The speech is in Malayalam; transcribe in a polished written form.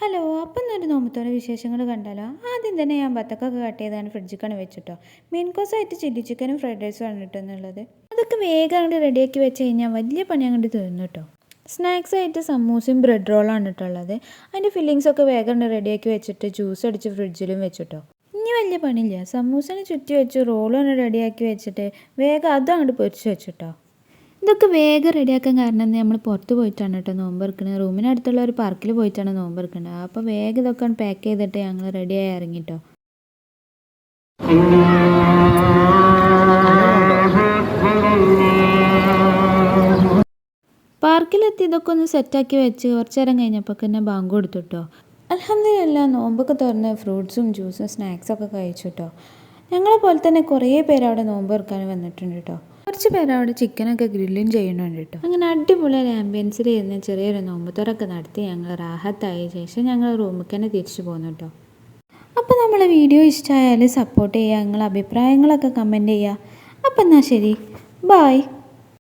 ഹലോ, അപ്പം എന്നൊരു നോമ്പത്തോടെ വിശേഷങ്ങൾ കണ്ടാലോ? ആദ്യം തന്നെ ഞാൻ ബത്തക്കൊക്കെ കട്ട് ചെയ്താണ് ഫ്രിഡ്ജിക്കാണ് വെച്ചിട്ടോ. മെയിൻ കോഴ്സായിട്ട് ചില്ലി ചിക്കനും ഫ്രൈഡ് റൈസും ആണ് കിട്ടുന്നുള്ളത്. അതൊക്കെ വേഗം അങ്ങോട്ട് റെഡിയാക്കി വെച്ച് കഴിഞ്ഞാൽ വലിയ പണി അങ്ങോട്ട് തീർന്നു കേട്ടോ. സ്നാക്സ് ആയിട്ട് സമൂസയും ബ്രെഡ് റോളാണ് ഇട്ടുള്ളത്. അതിൻ്റെ ഫില്ലിങ്സൊക്കെ വേഗം റെഡിയാക്കി വെച്ചിട്ട് ജ്യൂസ് അടിച്ച് ഫ്രിഡ്ജിലും വെച്ചിട്ടോ. ഇനി വലിയ പണിയില്ല, സമൂസനെ ചുറ്റി വെച്ച് റോളും റെഡിയാക്കി വെച്ചിട്ട് വേഗം അതും അങ്ങോട്ട് പൊരിച്ച് വെച്ചിട്ടോ. ഇതൊക്കെ വേഗം റെഡിയാക്കാൻ കാരണം നമ്മൾ പുറത്ത് പോയിട്ടാണ് കേട്ടോ നോമ്പ് എടുക്കുന്നത്. റൂമിനടുത്തുള്ള ഒരു പാർക്കിൽ പോയിട്ടാണ് നോമ്പ് എടുക്കുന്നത്. അപ്പോൾ വേഗം ഇതൊക്കെ പാക്ക് ചെയ്തിട്ട് ഞങ്ങൾ റെഡിയായി ഇറങ്ങിട്ടോ. പാർക്കിലെത്തി ഇതൊക്കെ ഒന്ന് സെറ്റാക്കി വെച്ച് കുറച്ച് നേരം കഴിഞ്ഞപ്പോൾ തന്നെ ബാങ്ക് കൊടുത്തു കേട്ടോ. അൽഹംദുലില്ലാ നോമ്പൊക്കെ തുറന്ന് ഫ്രൂട്ട്സും ജ്യൂസും സ്നാക്സൊക്കെ കഴിച്ചു കേട്ടോ. ഞങ്ങളെ പോലെ തന്നെ കുറേ പേര് അവിടെ നോമ്പ് തുറക്കാൻ വന്നിട്ടുണ്ട് കേട്ടോ. കുറച്ച് പേര് അവിടെ ചിക്കനൊക്കെ ഗ്രില്ലിങ് ചെയ്യുന്നുണ്ട് കേട്ടോ. അങ്ങനെ അടിപൊളി ആംബിയൻസിൽ ഇരുന്ന് ചെറിയൊരു നോമ്പുതുറൊക്കെ നടത്തി ഞങ്ങൾ റാഹത്തായ ശേഷം ഞങ്ങൾ റൂമിൽ തന്നെ തിരിച്ചു പോകുന്നു കേട്ടോ. അപ്പോൾ നമ്മളെ വീഡിയോ ഇഷ്ടമായാൽ സപ്പോർട്ട് ചെയ്യുക, നിങ്ങളെ അഭിപ്രായങ്ങളൊക്കെ കമൻറ്റ് ചെയ്യുക. അപ്പം എന്നാൽ ശരി, ബായ്.